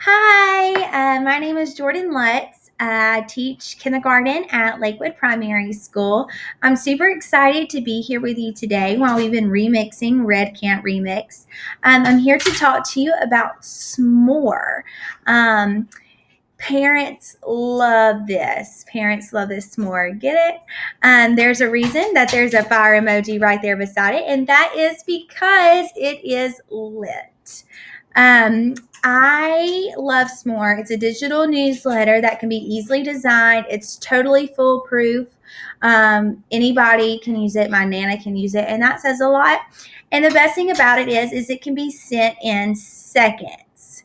Hi, my name is Jordan Lutz. I teach kindergarten at Lakewood Primary School. I'm super excited to be here with you today while we've been remixing Red Can't Remix. I'm here to talk to you about s'more. Um, Parents love this. Parents love this s'more. Get it? There's a reason that there's a fire emoji right there beside it, and that is because it is lit. Um, I love S'more. It's a digital newsletter that can be easily designed. It's totally foolproof. Anybody can use it. My Nana can use it, and that says a lot. And the best thing about it is it can be sent in seconds.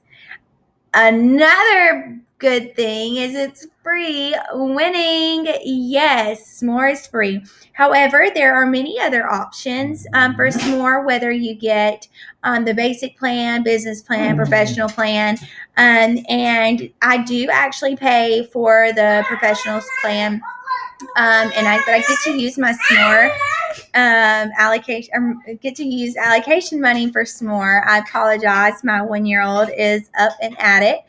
Another good thing is it's free. Winning. Yes, S'more is free. However, there are many other options for S'more, whether you get the basic plan, business plan, professional plan. And I do actually pay for the professionals plan. But I get to use my S'more allocation, get to use allocation money for s'more. I apologize. My 1 year old is up and at it.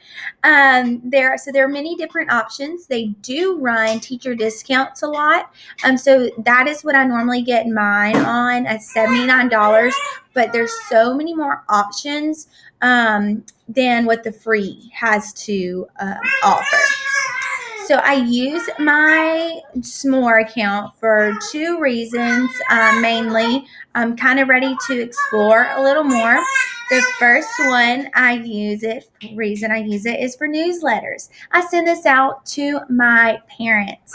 There are many different options. They do run teacher discounts a lot. So that is what I normally get mine on at $79. But there's so many more options than what the free has to offer. So I use my S'more account for two reasons. Mainly, I'm kind of ready to explore a little more. The first one reason I use it is for newsletters. I send this out to my parents.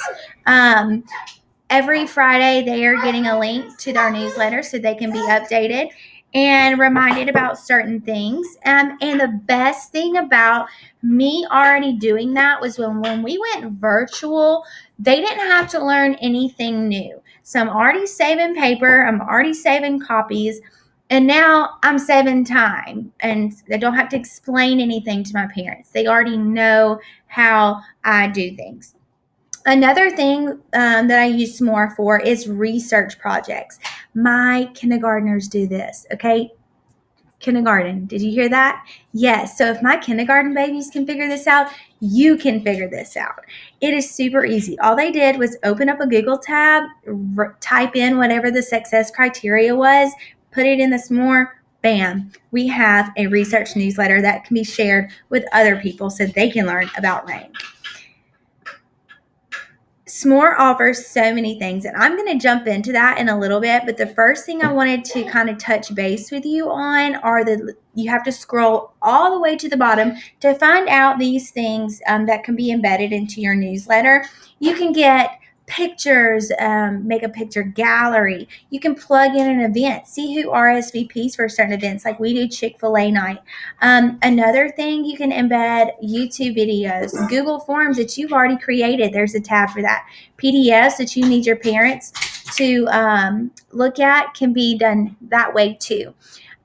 Every Friday, they are getting a link to our newsletter so they can be updated and reminded about certain things. And the best thing about me already doing that was when we went virtual, they didn't have to learn anything new. So I'm already saving paper, I'm already saving copies, and now I'm saving time. And I don't have to explain anything to my parents. They already know how I do things. Another thing that I use S'more for is research projects. My kindergartners do this, okay? Kindergarten, did you hear that? Yes. So if my kindergarten babies can figure this out, you can figure this out. It is super easy. All they did was open up a Google tab, type in whatever the success criteria was, put it in the S'more, bam. We have a research newsletter that can be shared with other people so they can learn about rain. S'more offers so many things, and I'm going to jump into that in a little bit. But the first thing I wanted to kind of touch base with you on are you have to scroll all the way to the bottom to find out these things that can be embedded into your newsletter. You can get pictures, make a picture gallery. You can plug in an event, see who RSVPs for certain events, like we do Chick-fil-A night. Another thing, you can embed YouTube videos, Google Forms that you've already created. There's a tab for that. PDFs that you need your parents to look at can be done that way too.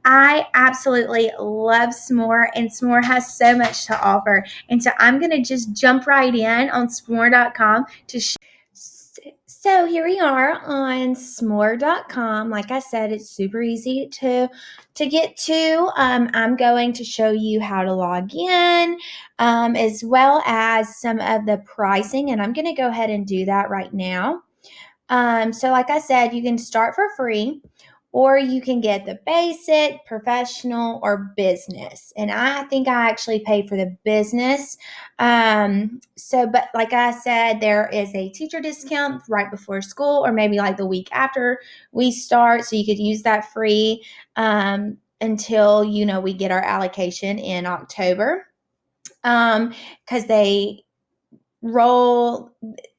I absolutely love S'more, and S'more has so much to offer. And so I'm going to just jump right in on s'more.com to So here we are on s'more.com. Like I said, it's super easy to get to. I'm going to show you how to log in, as well as some of the pricing, and I'm going to go ahead and do that right now. So like I said, you can start for free, or you can get the basic, professional, or business. And I think I actually paid for the business. But like I said, there is a teacher discount right before school, or maybe like the week after we start. So you could use that free until we get our allocation in October. Because they roll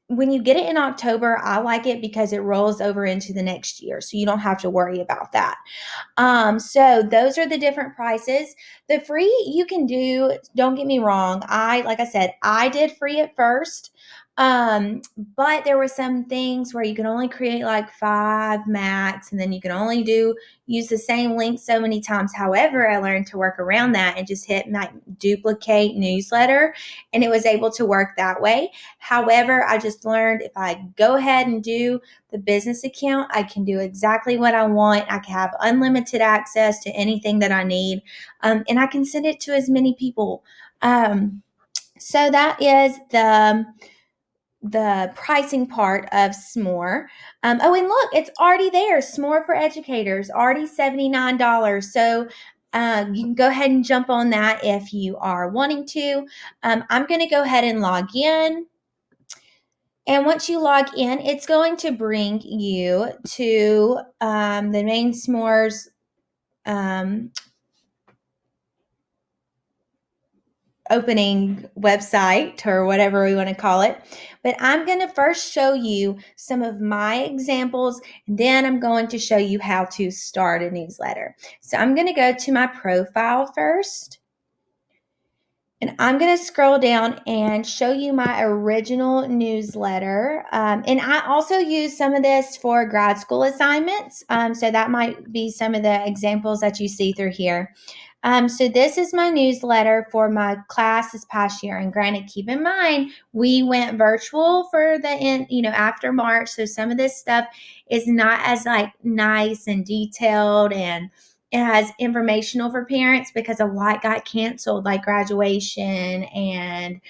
when you get it in October, I like it because it rolls over into the next year. So you don't have to worry about that. So those are the different prices. The free you can do, don't get me wrong. Like I said, I did free at first. But there were some things where you can only create like 5 max, and then you can only use the same link so many times. However, I learned to work around that and just hit my duplicate newsletter, and it was able to work that way. However, I just learned if I go ahead and do the business account, I can do exactly what I want. I can have unlimited access to anything that I need, and I can send it to as many people. So that is the pricing part of S'more. Oh, and look, it's already there. S'more for Educators, already $79. So you can go ahead and jump on that if you are wanting to. I'm going to go ahead and log in. And once you log in, it's going to bring you to the main S'mores opening website, or whatever we want to call it. But I'm going to first show you some of my examples, and then I'm going to show you how to start a newsletter. So I'm going to go to my profile first, and I'm going to scroll down and show you my original newsletter. And I also use some of this for grad school assignments. So that might be some of the examples that you see through here. So this is my newsletter for my class this past year. And granted, keep in mind, we went virtual for the end, after March. So some of this stuff is not as like nice and detailed, and it has informational for parents because a lot got canceled, like graduation and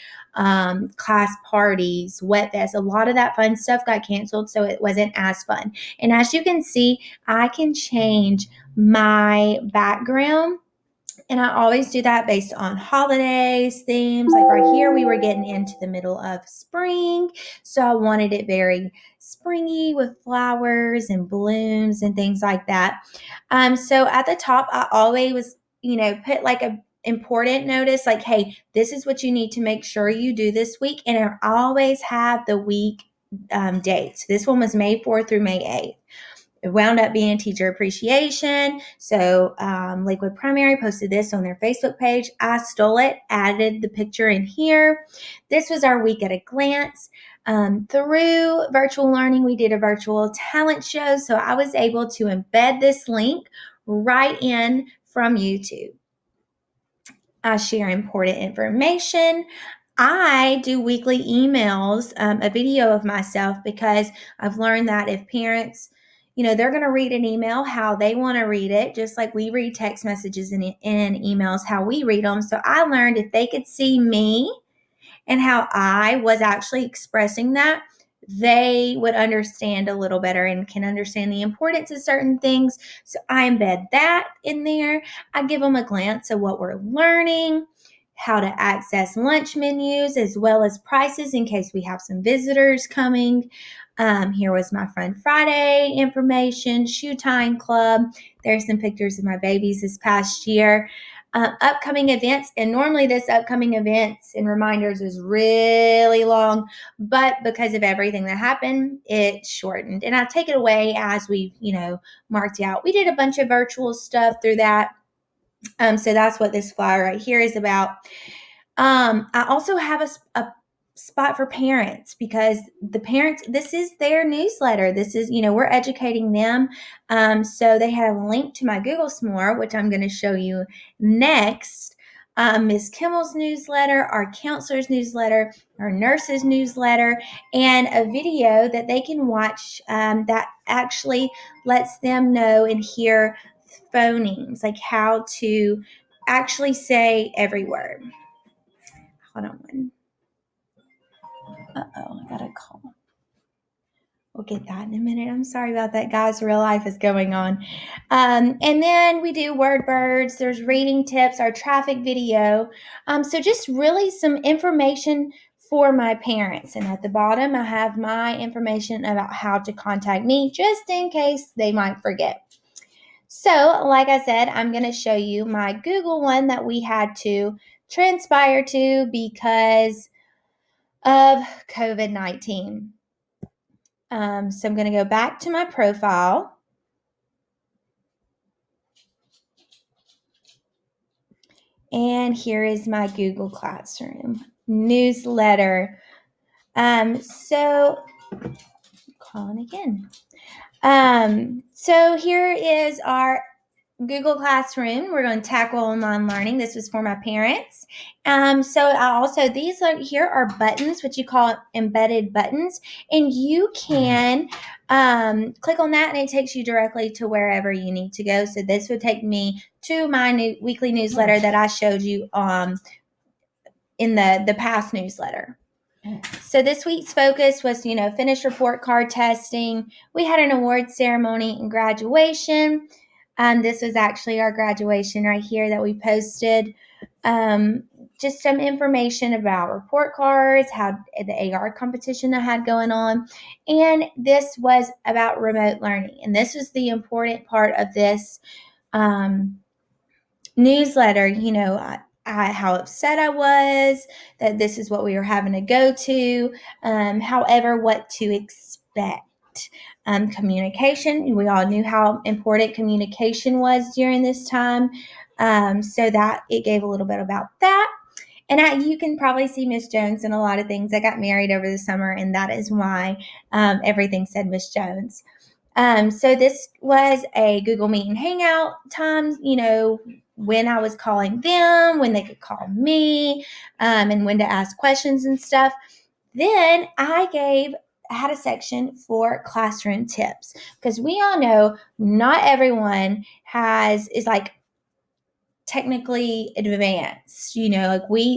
class parties, wet fest. A lot of that fun stuff got canceled, so it wasn't as fun. And as you can see, I can change my background. And I always do that based on holidays, themes. Like right here, we were getting into the middle of spring. So I wanted it very springy with flowers and blooms and things like that. So at the top, I always, put like a important notice like, hey, this is what you need to make sure you do this week. And I always have the week dates. This one was May 4th through May 8th. It wound up being Teacher Appreciation. So Lakewood Primary posted this on their Facebook page. I stole it, added the picture in here. This was our week at a glance. Through virtual learning, we did a virtual talent show. So I was able to embed this link right in from YouTube. I share important information. I do weekly emails, a video of myself, because I've learned that if parents, they're going to read an email how they want to read it, just like we read text messages and emails how we read them. So I learned if they could see me and how I was actually expressing that, they would understand a little better and can understand the importance of certain things. So I embed that in there. I give them a glance of what we're learning, how to access lunch menus, as well as prices in case we have some visitors coming. Here was my Fun Friday information, Shoe Time Club. There's some pictures of my babies this past year. Upcoming events, and normally this upcoming events and reminders is really long, but because of everything that happened, it shortened, and I take it away as we've marked out. We did a bunch of virtual stuff through that, so that's what this flyer right here is about. I also have a spot for parents, because the parents, this is their newsletter. This is, we're educating them. So they have a link to my Google S'more, which I'm going to show you next. Ms. Kimmel's newsletter, our counselor's newsletter, our nurse's newsletter, and a video that they can watch that actually lets them know and hear phonemes, like how to actually say every word. Hold on one. Uh-oh, I got a call. We'll get that in a minute. I'm sorry about that, guys. Real life is going on. And then we do word birds. There's reading tips, our traffic video. So just really some information for my parents. And at the bottom, I have my information about how to contact me, just in case they might forget. So, like I said, I'm going to show you my Google one that we had to transpire to because of COVID-19. So I'm going to go back to my profile. And here is my Google Classroom newsletter. So calling again. So here is our Google Classroom. We're going to tackle online learning. This was for my parents. So I also, these are, here are buttons, what you call embedded buttons, and you can click on that and it takes you directly to wherever you need to go. So this would take me to my new weekly newsletter that I showed you in the past newsletter. So this week's focus was, finish report card testing. We had an award ceremony and graduation. This was actually our graduation right here that we posted. Just some information about report cards, how the AR competition I had going on. And this was about remote learning. And this was the important part of this newsletter. How upset I was that this is what we were having to go to. However, what to expect. Communication. We all knew how important communication was during this time. So that it gave a little bit about that. And you can probably see Miss Jones in a lot of things. I got married over the summer, and that is why everything said Miss Jones. So this was a Google Meet and Hangout time, when I was calling them, when they could call me, and when to ask questions and stuff. Then I had a section for classroom tips, because we all know not everyone is like technically advanced.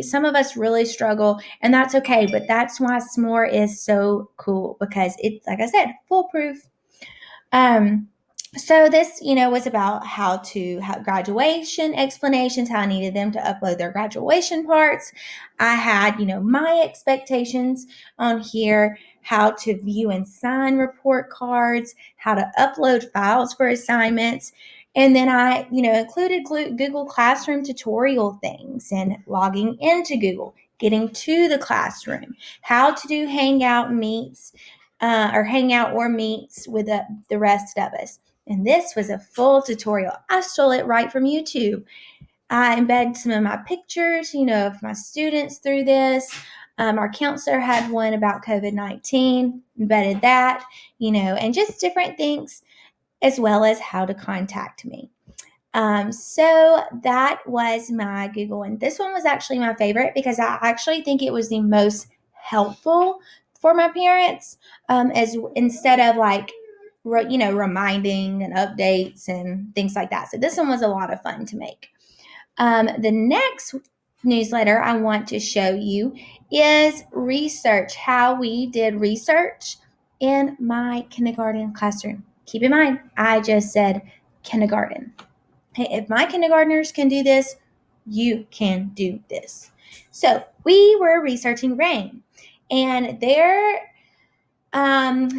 Some of us really struggle, and that's okay. But that's why S'more is so cool, because it's, like I said, foolproof. So this, was about how to have graduation explanations, how I needed them to upload their graduation parts. I had, my expectations on here, how to view and sign report cards, how to upload files for assignments. And then I, included Google Classroom tutorial things and logging into Google, getting to the classroom, how to do Hangout meets, or Hangout or meets with the rest of us. And this was a full tutorial. I stole it right from YouTube. I embedded some of my pictures, of my students through this. Our counselor had one about COVID-19, embedded that, and just different things, as well as how to contact me. So that was my Google one. This one was actually my favorite, because I actually think it was the most helpful for my parents, as instead of reminding and updates and things like that. So this one was a lot of fun to make. The next newsletter I want to show you is research, how we did research in my kindergarten classroom. Keep in mind, I just said kindergarten. Hey, if my kindergartners can do this, you can do this. So we were researching RAIN, and their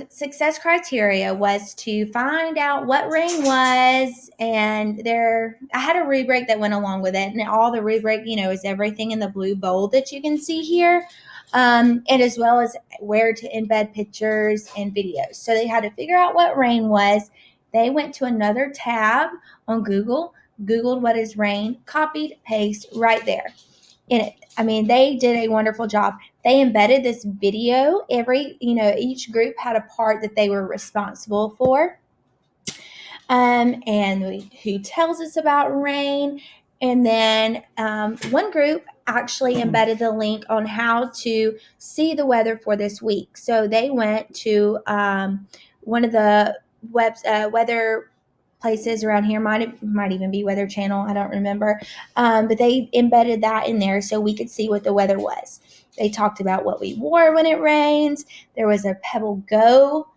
success criteria was to find out what RAIN was, and I had a rubric that went along with it, and all the rubric, is everything in the blue bowl that you can see here, and as well as where to embed pictures and videos. So they had to figure out what RAIN was. They went to another tab on Google, Googled what is RAIN, copied, paste right there in it. They did a wonderful job. They embedded this video. Each group had a part that they were responsible for. And who tells us about RAIN. And then one group actually embedded the link on how to see the weather for this week. So they went to one of the weather places around here, might even be Weather Channel, I don't remember, but they embedded that in there so we could see what the weather was. They talked about what we wore when it rains. There was a Pebble Go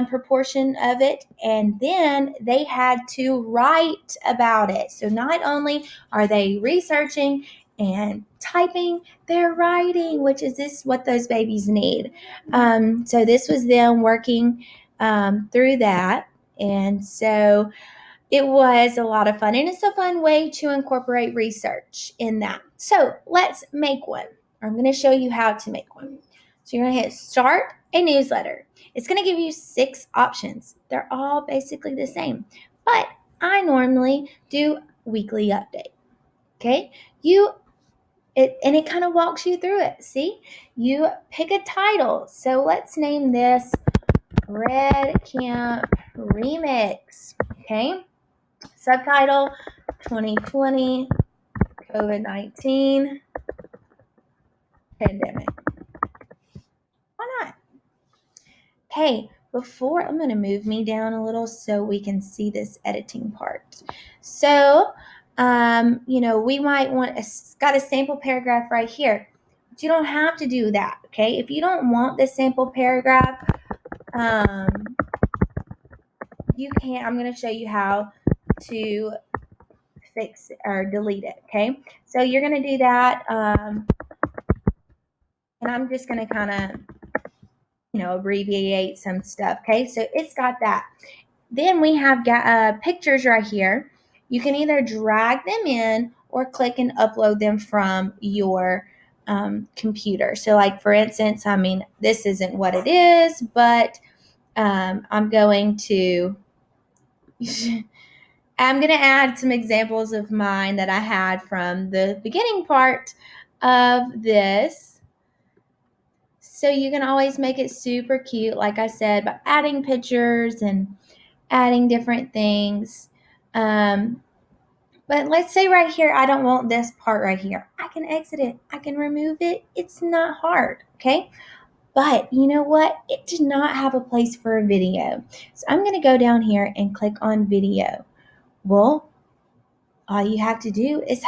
proportion of it, and then they had to write about it. So not only are they researching and typing, they're writing, which is what those babies need. So this was them working through that. And so it was a lot of fun, and it's a fun way to incorporate research in that. So let's make one. I'm going to show you how to make one. So you're going to hit start a newsletter. It's going to give you 6 options. They're all basically the same, but I normally do weekly update. Okay, you it kind of walks you through it. See, you pick a title. So let's name this Red Camp Remix. Okay. Subtitle 2020 COVID-19 pandemic. Why not? Hey, before I'm going to move me down a little so we can see this editing part. So, we might want got a sample paragraph right here. But you don't have to do that, okay? If you don't want this sample paragraph, you can. I'm going to show you how to fix or delete it, okay? So you're going to do that, and I'm just going to kind of, abbreviate some stuff, okay? So it's got that. Then we have pictures right here. You can either drag them in or click and upload them from your computer. So like, for instance, this isn't what it is, but I'm going to add some examples of mine that I had from the beginning part of this. So you can always make it super cute, like I said, by adding pictures and adding different things. But let's say right here, I don't want this part right here. I can exit it. I can remove it. It's not hard, okay? But you know what? It did not have a place for a video. So I'm going to go down here and click on video. Well, all you have to do is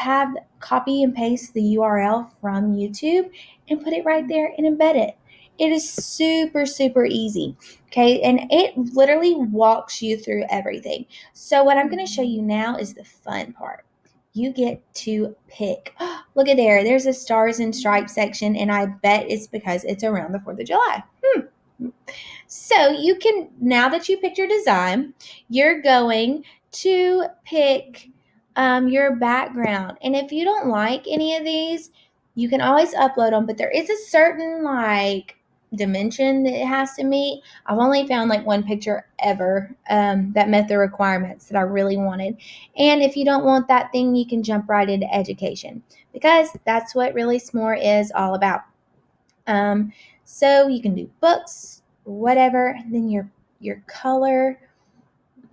copy and paste the URL from YouTube and put it right there and embed it. It is super, super easy, okay? And it literally walks you through everything. So what I'm going to show you now is the fun part. You get to pick. Look at there. There's a stars and stripes section, and I bet it's because it's around the 4th of July. So you can, now that you picked your design, you're going to pick your background. And if you don't like any of these, you can always upload them, but there is a certain dimension that it has to meet. I've only found one picture ever that met the requirements that I really wanted. And if you don't want that thing, you can jump right into education, because that's what Really S'more is all about. So you can do books, whatever. And then your color,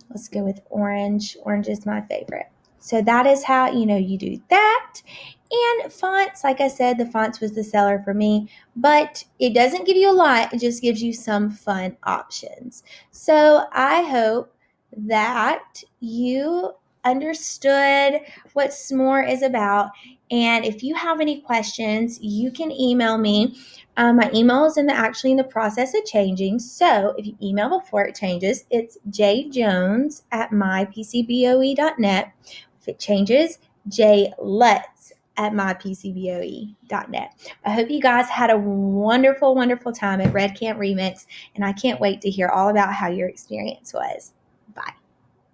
let's go with orange. Orange is my favorite. So that is how, you do that. And fonts, like I said, the fonts was the seller for me, but it doesn't give you a lot. It just gives you some fun options. So I hope that you understood what S'more is about. And if you have any questions, you can email me. My email is actually in the process of changing. So if you email before it changes, it's jjones@mypcboe.net. If it changes, jlutz@mypcboe.net. I hope you guys had a wonderful, wonderful time at Red Camp Remix, and I can't wait to hear all about how your experience was.